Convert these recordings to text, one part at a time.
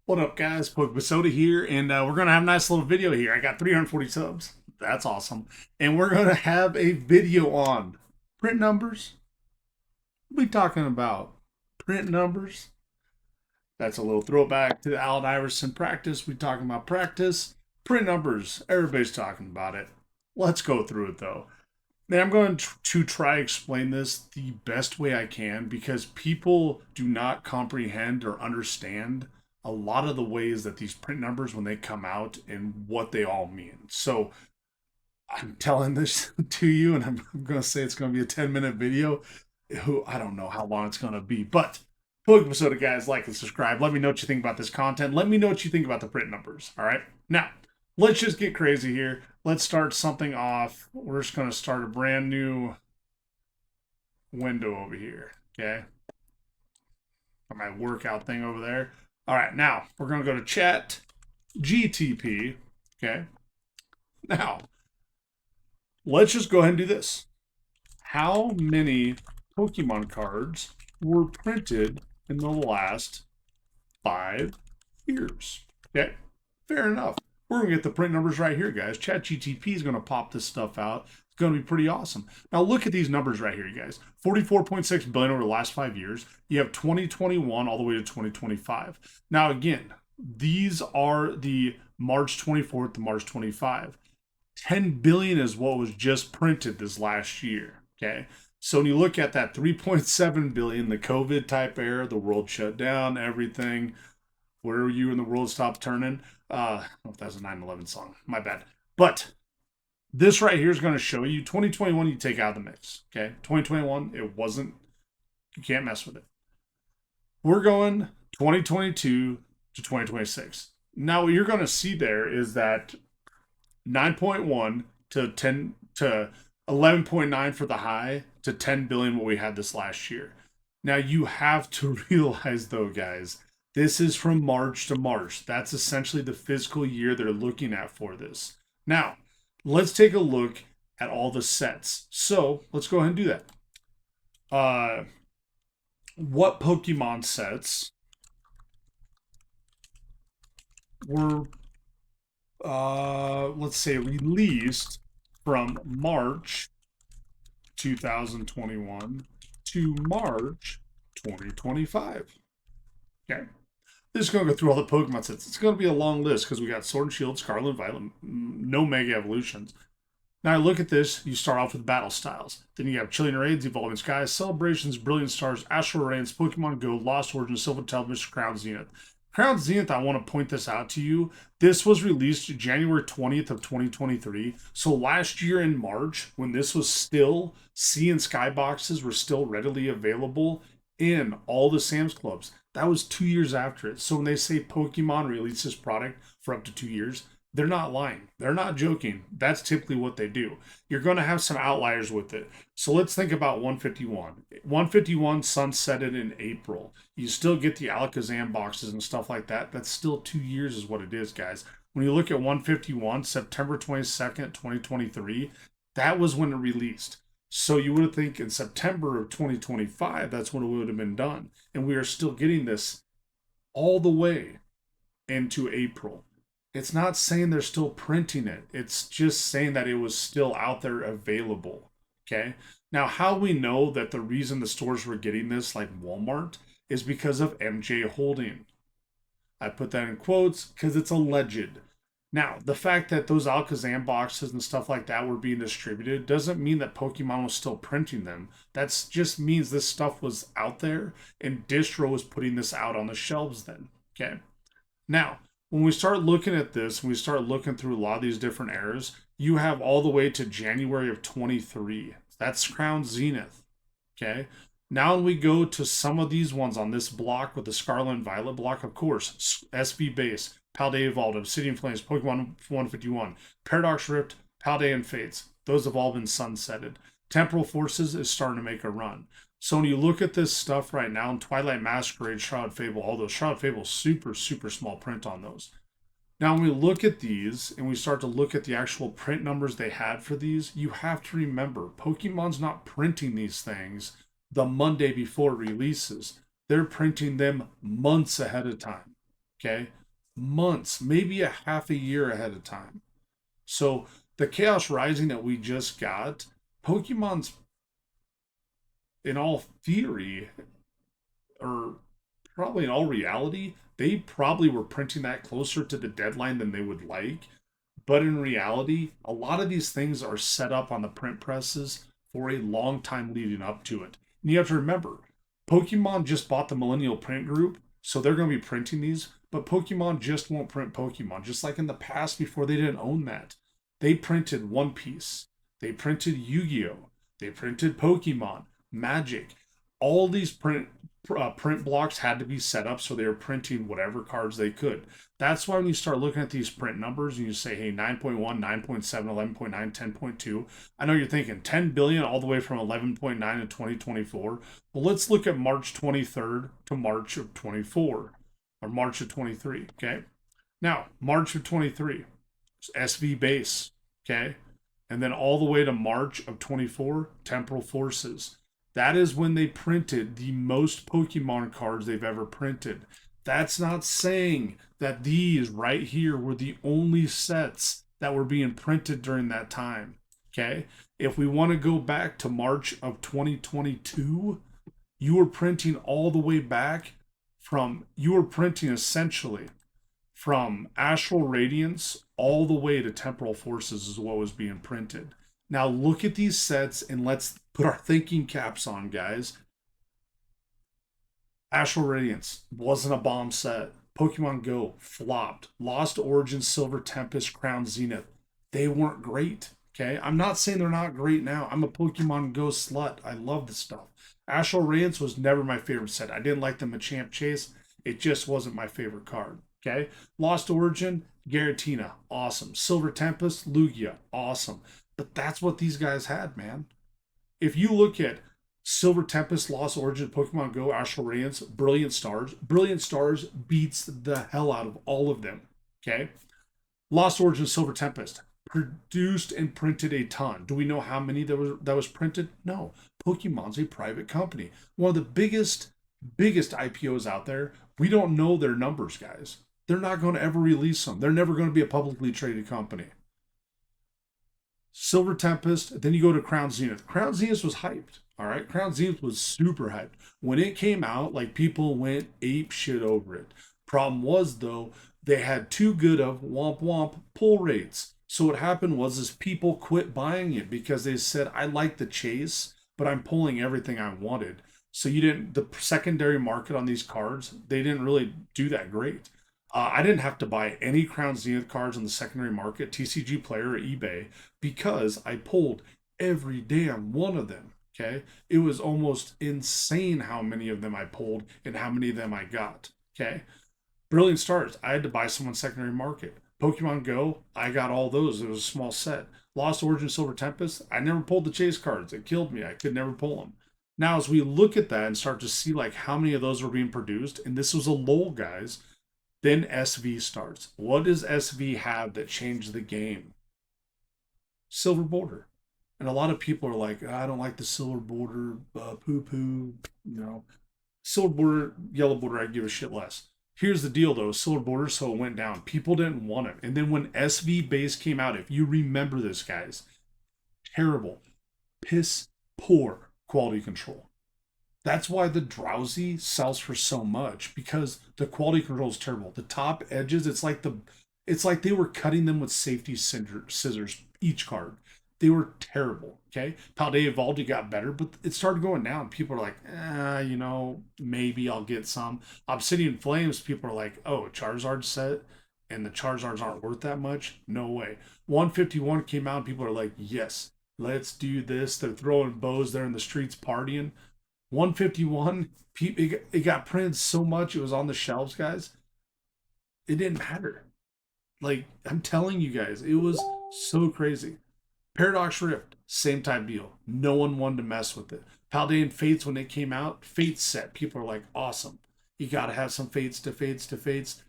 What up, guys? PokéBeach here, and we're going to have a nice little video here. I got 340 subs. That's awesome. And we're going to have a video on print numbers. We'll be talking about print numbers. That's a little throwback to the Allen Iverson practice. We're talking about practice. Print numbers. Everybody's talking about it. Let's go through it, though. Man, I'm going to try explain this the best way I can because people do not comprehend or understand a lot of the ways that these print numbers when they come out and what they all mean. So I'm telling this to you, and I'm going to say it's going to be a 10-minute video. Who I don't know how long it's going to be, but Pokemonsoda guys, like and subscribe. Let me know what you think about this content. Let me know what you think about the print numbers. All right, now let's just get crazy here. Let's start something off. We're just going to start a brand new window over here. Okay. Got my workout thing over there. All right. Now we're going to go to chat GTP. Okay. Now let's just go ahead and do this. How many Pokemon cards were printed in the last 5 years? Okay. Fair enough. We're going to get the print numbers right here, guys. ChatGTP is going to pop this stuff out. It's going to be pretty awesome. Now, look at these numbers right here, you guys. 44.6 billion over the last 5 years. You have 2021 all the way to 2025. Now, again, these are the March 24th to March 25. 10 billion is what was just printed this last year, okay? So when you look at that 3.7 billion, the COVID type era, the world shut down, everything, where were you in the world stopped turning? I don't know if that's a 9/11 song. My bad. But this right here is going to show you 2021, you take out of the mix. Okay. 2021, it wasn't, you can't mess with it. We're going 2022 to 2026. Now, what you're going to see there is that 9.1 to 10 to 11.9 for the high to 10 billion what we had this last year. Now, you have to realize, though, guys, this is from March to March. That's essentially the fiscal year they're looking at for this. Now, let's take a look at all the sets. So let's go ahead and do that. What Pokemon sets were, let's say, released from March 2021 to March 2025? Okay. This is going to go through all the Pokemon sets. It's going to be a long list because we got Sword and Shield, Scarlet and Violet, no Mega Evolutions. Now, look at this. You start off with battle styles. Then you have Chilling Raids, Evolving Skies, Celebrations, Brilliant Stars, Astral Reigns, Pokemon Go, Lost Origins, Silver Television, Crown Zenith. Crown Zenith, I want to point this out to you. This was released January 20th of 2023. So last year in March, when this was still, Sea and Sky boxes were still readily available in all the Sam's Clubs. That was 2 years after it. So when they say Pokemon releases product for up to 2 years, they're not lying. They're not joking. That's typically what they do. You're going to have some outliers with it. So let's think about 151. 151 sunsetted in April. You still get the Alakazam boxes and stuff like that. That's still 2 years is what it is, guys. When you look at 151, September 22nd, 2023, that was when it released. So you would think in September of 2025, that's when it would have been done. And we are still getting this all the way into April. It's not saying they're still printing it. It's just saying that it was still out there available. Okay. Now, how we know that the reason the stores were getting this, like Walmart, is because of MJ Holding. I put that in quotes because it's alleged. Now, the fact that those Alakazam boxes and stuff like that were being distributed doesn't mean that Pokemon was still printing them. That just means this stuff was out there and Distro was putting this out on the shelves then. Okay. Now, when we start looking at this, when we start looking through a lot of these different eras, you have all the way to January of 23. That's Crown Zenith. Okay. Now we go to some of these ones on this block with the Scarlet and Violet block, of course, SV Base, Paldea Evolved, Obsidian Flames, Pokemon 151, Paradox Rift, Paldea and Fates. Those have all been sunsetted. Temporal Forces is starting to make a run. So when you look at this stuff right now, in Twilight Masquerade, Shroud Fable, all those Shroud Fable, super, super small print on those. Now, when we look at these and we start to look at the actual print numbers they had for these, you have to remember, Pokemon's not printing these things the Monday before it releases. They're printing them months ahead of time. Okay, months, maybe a half a year ahead of time. So the Chaos Rising that we just got, Pokemon's in all theory, or probably in all reality, they probably were printing that closer to the deadline than they would like. But in reality, a lot of these things are set up on the print presses for a long time leading up to it. And you have to remember, Pokemon just bought the Millennial Print Group, so they're going to be printing these, but Pokemon just won't print Pokemon, just like in the past before they didn't own that. They printed One Piece, they printed Yu Gi Oh!, they printed Pokemon, Magic. All these print blocks had to be set up so they were printing whatever cards they could. That's why when you start looking at these print numbers and you say, hey, 9.1, 9.7, 11.9, 10.2, I know you're thinking 10 billion all the way from 11.9 in 2024. Well, let's look at March 23rd to March of 24 or March of 23. Okay. Now, March of 23, SV base. Okay. And then all the way to March of 24, Temporal Forces. That is when they printed the most Pokemon cards they've ever printed. That's not saying that these right here were the only sets that were being printed during that time. Okay? If we want to go back to March of 2022, you were printing all the way back you were printing essentially from Astral Radiance all the way to Temporal Forces is what was being printed. Now look at these sets and let's put our thinking caps on, guys. Astral Radiance wasn't a bomb set. Pokemon Go flopped. Lost Origins, Silver Tempest, Crown Zenith. They weren't great. Okay, I'm not saying they're not great now. I'm a Pokemon Go slut. I love the stuff. Astral Radiance was never my favorite set. I didn't like the Machamp Chase. It just wasn't my favorite card. Okay, Lost Origin, Garatina, awesome. Silver Tempest, Lugia, awesome. But that's what these guys had, man. If you look at Silver Tempest, Lost Origin, Pokemon Go, Astral Radiance, Brilliant Stars beats the hell out of all of them. Okay? Lost Origin, Silver Tempest produced and printed a ton. Do we know how many that was printed? No. Pokemon's a private company. One of the biggest IPOs out there. We don't know their numbers, guys. They're not going to ever release them. They're never going to be a publicly traded company. Silver Tempest, then you go to Crown Zenith. Crown Zenith was hyped. All right. Crown Zenith was super hyped. When it came out, like people went ape shit over it. Problem was though, they had too good of womp womp pull rates. So what happened was is people quit buying it because they said, I like the chase, but I'm pulling everything I wanted. So the secondary market on these cards, they didn't really do that great. I didn't have to buy any Crown Zenith cards on the secondary market, TCG Player or eBay, because I pulled every damn one of them. Okay. It was almost insane how many of them I pulled and how many of them I got. Okay. Brilliant Stars, I had to buy some on secondary market. Pokemon Go, I got all those. It was a small set. Lost Origin Silver Tempest, I never pulled the chase cards. It killed me. I could never pull them. Now, as we look at that and start to see like how many of those were being produced, and this was a lull, guys, then SV starts. What does SV have that changed the game? Silver border. And a lot of people are like, I don't like the silver border, poo poo, silver border, yellow border, I give a shit less. Here's the deal though, silver border, so it went down. People didn't want it. And then when SV base came out, if you remember this, guys, terrible, piss poor quality control. That's why the Drowsy sells for so much because the quality control is terrible. The top edges, it's like they were cutting them with safety scissors each card. They were terrible. Okay, Paldea Evolved got better, but it started going down. People are like, maybe I'll get some. Obsidian Flames, people are like, oh, Charizard set, and the Charizards aren't worth that much. No way. 151 came out, and people are like, yes, let's do this. They're throwing bows. They're in the streets partying. 151, it got printed so much it was on the shelves, guys. It didn't matter. Like, I'm telling you guys, it was so crazy. Paradox Rift, same type deal. No one wanted to mess with it. Paldean Fates, when it came out, Fates set. People are like, awesome. You got to have some Fates to Fates to Fates.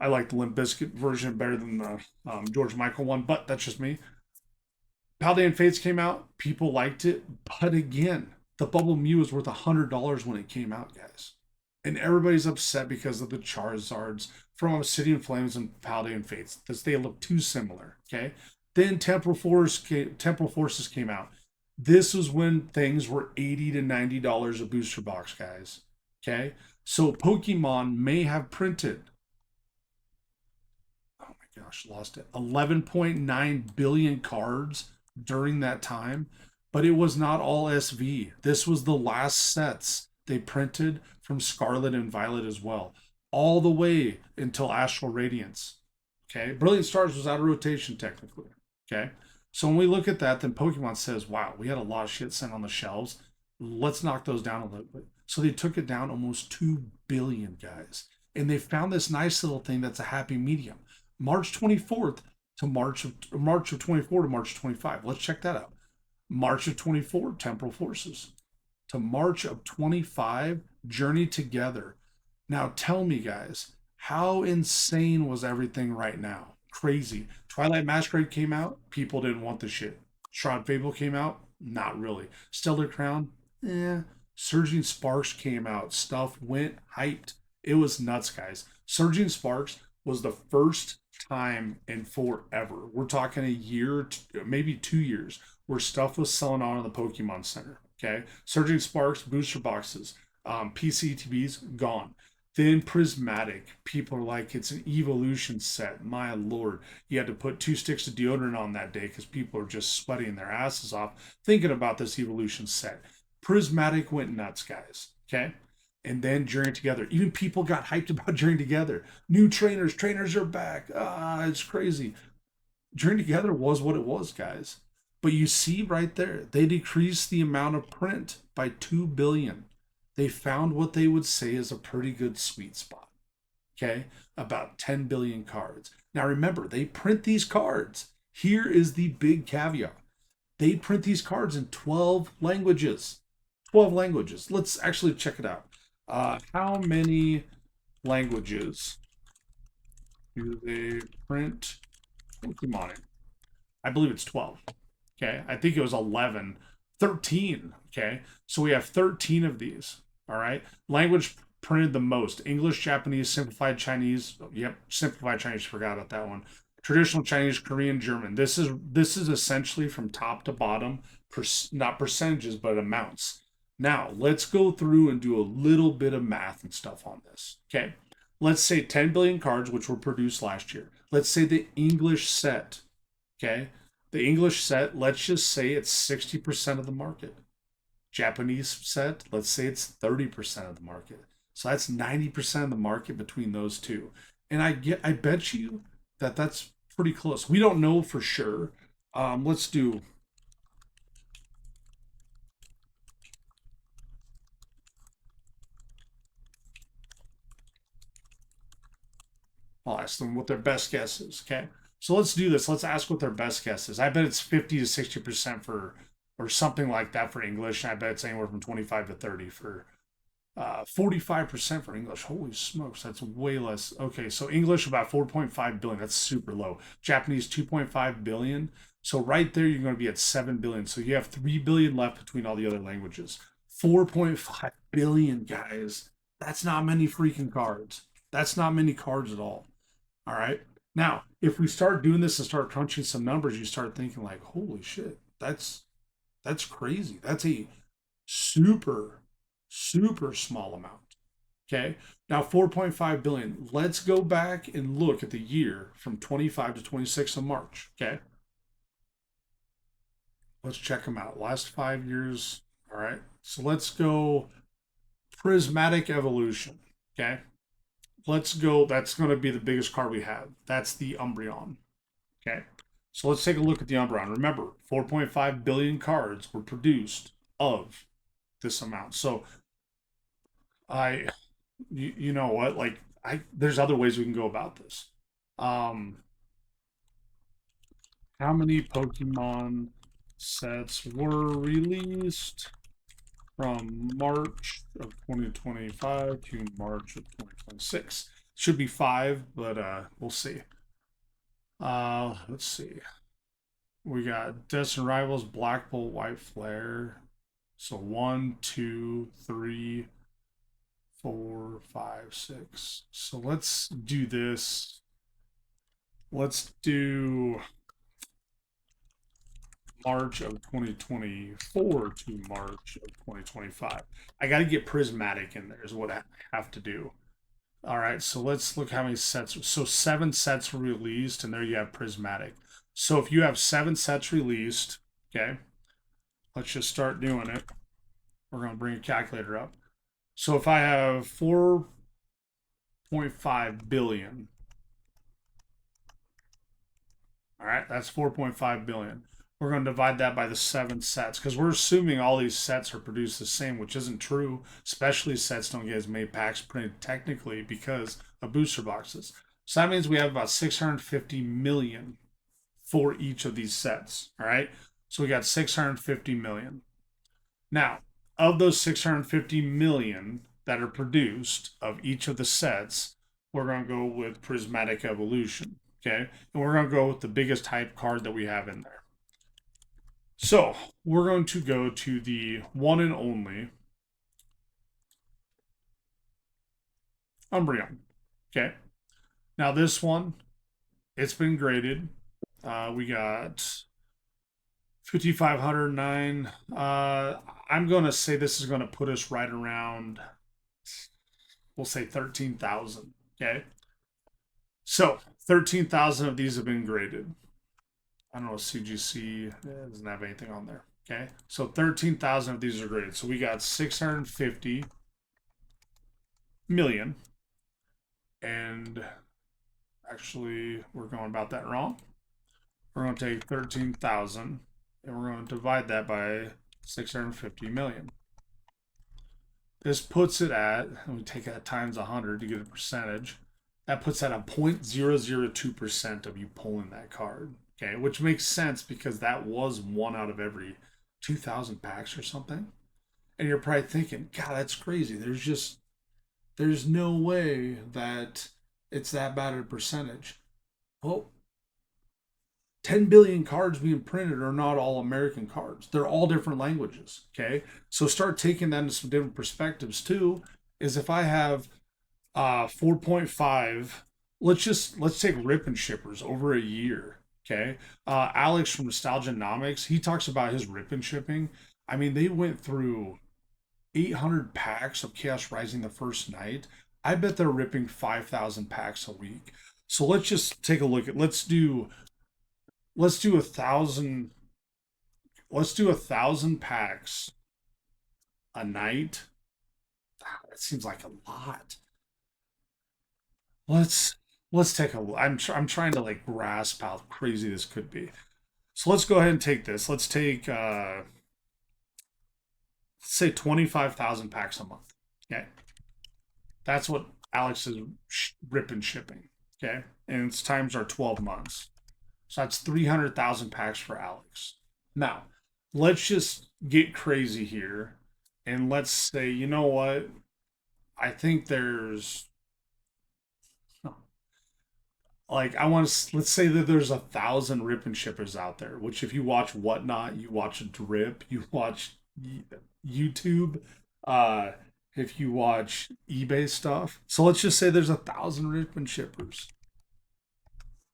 I like the Limp Bizkit version better than the George Michael one, but that's just me. Paldean Fates came out. People liked it. But again, the Bubble Mew was worth $100 when it came out, guys. And everybody's upset because of the Charizards from Obsidian Flames and Paladin Fates, because they look too similar. Okay. Then Temporal Forces came out. This was when things were $80 to $90 a booster box, guys. Okay. So Pokemon may have printed, oh my gosh, lost it, 11.9 billion cards during that time, but it was not all SV. This was the last sets they printed from Scarlet and Violet as well, all the way until Astral Radiance. Okay. Brilliant Stars was out of rotation technically. Okay. So when we look at that, then Pokemon says, wow, we had a lot of shit sent on the shelves. Let's knock those down a little bit. So they took it down almost 2 billion, guys. And they found this nice little thing that's a happy medium. March 24th to March of 24 to March 25. Let's check that out. March of 24, Temporal Forces. To March of 25, Journey Together. Now tell me, guys, how insane was everything right now? Crazy. Twilight Masquerade came out, people didn't want the shit. Shroud Fable came out, not really. Stellar Crown, eh. Surging Sparks came out, stuff went hyped. It was nuts, guys. Surging Sparks was the first time in forever. We're talking a year, maybe 2 years, where stuff was selling out in the Pokemon Center. Okay, Surging Sparks booster boxes, PCTBs gone. Then Prismatic, people are like, it's an evolution set. My lord, you had to put 2 sticks of deodorant on that day because people are just sweating their asses off thinking about this evolution set. Prismatic went nuts, guys. Okay, and then Journey Together. Even people got hyped about Journey Together. New trainers are back. Ah, it's crazy. Journey Together was what it was, guys. But you see right there, they decreased the amount of print by 2 billion. They found what they would say is a pretty good sweet spot. Okay, about 10 billion cards. Now remember, they print these cards. Here is the big caveat. They print these cards in 12 languages. 12 languages. Let's actually check it out. How many languages do they print Pokemon in? I believe it's 12. Okay. I think it was 11, 13. Okay. So we have 13 of these. All right. Language printed the most: English, Japanese, simplified Chinese. Yep. Simplified Chinese. Forgot about that one. Traditional Chinese, Korean, German. This is essentially from top to bottom, not percentages, but amounts. Now let's go through and do a little bit of math and stuff on this. Okay. Let's say 10 billion cards, which were produced last year. Let's say the English set. Okay. The English set, let's just say it's 60% of the market. Japanese set, let's say it's 30% of the market. So that's 90% of the market between those two. And I bet you that that's pretty close. We don't know for sure. Let's do, I'll ask them what their best guess is. Okay. So let's do this. Let's ask what their best guess is. I bet it's 50 to 60% for, or something like that for English. And I bet it's anywhere from 25 to 30 for 45% for English. Holy smokes, that's way less. Okay, so English about 4.5 billion. That's super low. Japanese 2.5 billion. So right there, you're going to be at 7 billion. So you have 3 billion left between all the other languages. 4.5 billion, guys. That's not many freaking cards. That's not many cards at all. All right. Now, if we start doing this and start crunching some numbers, you start thinking like, holy shit, that's crazy. That's a super, super small amount. Okay. Now 4.5 billion. Let's go back and look at the year from 25 to 26 of March. Okay. Let's check them out. Last 5 years. All right. So let's go Prismatic Evolution. Okay. Let's go. That's going to be the biggest card we have. That's the Umbreon. Okay. So let's take a look at the Umbreon. Remember, 4.5 billion cards were produced of this amount. So you know what? Like there's other ways we can go about this. Um, how many Pokemon sets were released from March of 2025 to March of 2026? Should be 5, but we'll see. Let's see. We got Destined Rivals, Black Bolt, White Flare. So 1, 2, 3, 4, 5, 6. So let's do this. Let's do March of 2024 to March of 2025. I got to get Prismatic in there is what I have to do. All right, so let's look how many sets. So 7 sets were released, and there you have Prismatic. So if you have 7 sets released, okay, let's just start doing it. We're going to bring a calculator up. So if I have 4.5 billion, all right, that's 4.5 billion. We're going to divide that by the 7 sets because we're assuming all these sets are produced the same, which isn't true. Especially sets don't get as many packs printed technically because of booster boxes. So that means we have about 650 million for each of these sets. All right. So we got 650 million. Now, of those 650 million that are produced of each of the sets, we're going to go with Prismatic Evolution. Okay. And we're going to go with the biggest hype card that we have in there. So we're going to go to the one and only Umbreon. Okay. Now this one, it's been graded. We got 5,509. I'm going to say this is going to put us right around, we'll say 13,000. Okay. So 13,000 of these have been graded. I don't know, CGC doesn't have anything on there. Okay. So 13,000 of these are graded. So we got 650 million. And actually, we're going about that wrong. We're going to take 13,000 and we're going to divide that by 650 million. This puts it at, and we take that times 100 to get a percentage. That puts that at 0.002% of you pulling that card. Okay, which makes sense because that was 1 out of every 2,000 packs or something. And you're probably thinking, God, that's crazy. There's no way that it's that bad of a percentage. Well, 10 billion cards being printed are not all American cards. They're all different languages. Okay. So start taking that into some different perspectives too. Is if I have 4.5, let's take rip and shippers over a year. Okay. Alex from Nostalgianomics, he talks about his rip and shipping. I mean, they went through 800 packs of Chaos Rising the first night. I bet they're ripping 5,000 packs a week. So let's just take a look at, let's do 1,000, let's do 1,000 packs a night. That seems like a lot. Let's take a look. I'm trying to like grasp how crazy this could be. So let's go ahead and take this. Let's take let's say 25,000 packs a month. Okay. That's what Alex is ripping shipping. Okay. And its times are 12 months. So that's 300,000 packs for Alex. Now, let's just get crazy here. And let's say, you know what? I think there's like I want to let's say that there's 1,000 rip and shippers out there. Which, if you watch Whatnot, you watch Drip, you watch YouTube, uh, if you watch eBay stuff. So let's just say there's 1,000 rip and shippers.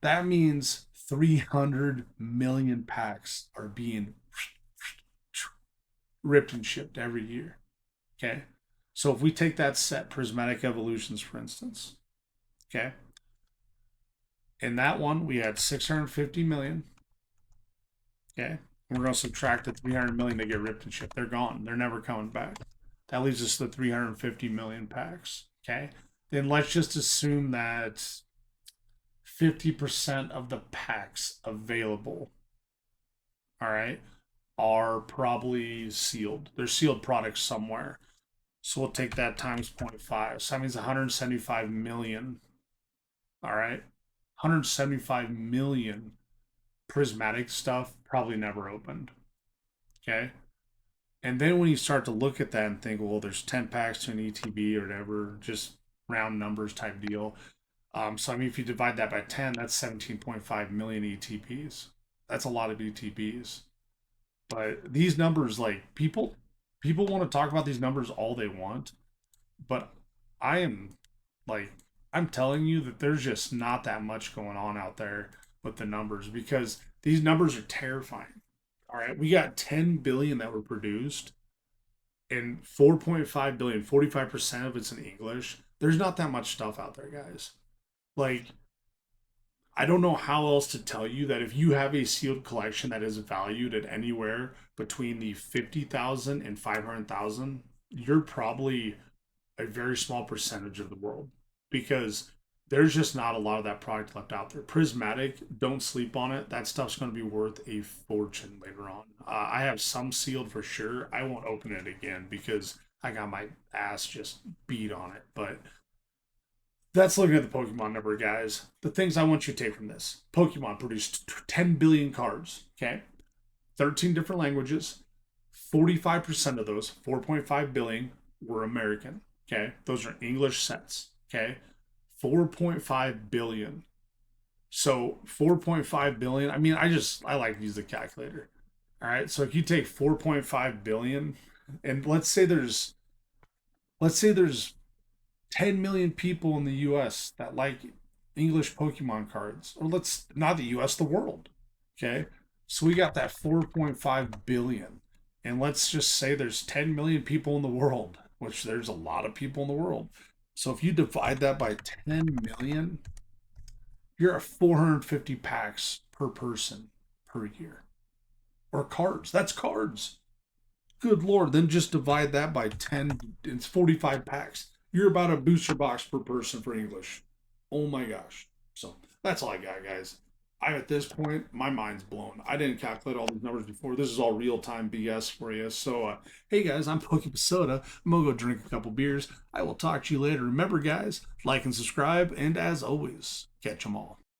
That means 300 million packs are being ripped and shipped every year. Okay. So if we take that set, Prismatic Evolutions, for instance, okay, in that one, we had 650 million. Okay. And we're going to subtract the 300 million that get ripped and shipped. They're gone. They're never coming back. That leaves us the 350 million packs. Okay. Then let's just assume that 50% of the packs available, all right, are probably sealed. They're sealed products somewhere. So we'll take that times 0.5. So that means 175 million. All right. 175 million prismatic stuff probably never opened. Okay. And then when you start to look at that and think, well, there's 10 packs to an ETB or whatever, just round numbers type deal. So I mean, if you divide that by 10, that's 17.5 million ETPs. That's a lot of ETPs. But these numbers, like people want to talk about these numbers all they want, but I am like, I'm telling you that there's just not that much going on out there with the numbers because these numbers are terrifying. All right, we got 10 billion that were produced and 4.5 billion, 45% of it's in English. There's not that much stuff out there, guys. Like, I don't know how else to tell you that if you have a sealed collection that is valued at anywhere between the 50,000 and 500,000, you're probably a very small percentage of the world because there's just not a lot of that product left out there. Prismatic, don't sleep on it. That stuff's going to be worth a fortune later on. I have some sealed for sure. I won't open it again because I got my ass just beat on it. But that's looking at the Pokemon number, guys. The things I want you to take from this: Pokemon produced 10 billion cards, okay? 13 different languages. 45% of those, 4.5 billion, were American, okay? Those are English sets, okay? 4.5 billion. So 4.5 billion, I mean, I like to use the calculator. All right. So if you take 4.5 billion and let's say there's 10 million people in the US that like English Pokemon cards, or let's not the US, the world. Okay. So we got that 4.5 billion. And let's just say there's 10 million people in the world, which there's a lot of people in the world. So if you divide that by 10 million, you're at 450 packs per person per year. Or cards. That's cards. Good Lord. Then just divide that by 10. It's 45 packs. You're about a booster box per person for English. Oh my gosh. So that's all I got, guys. I'm at this point, my mind's blown. I didn't calculate all these numbers before. This is all real time BS for you. So, hey guys, I'm PokéBeach Soda. I'm gonna go drink a couple beers. I will talk to you later. Remember, guys, like and subscribe, and as always, catch 'em all.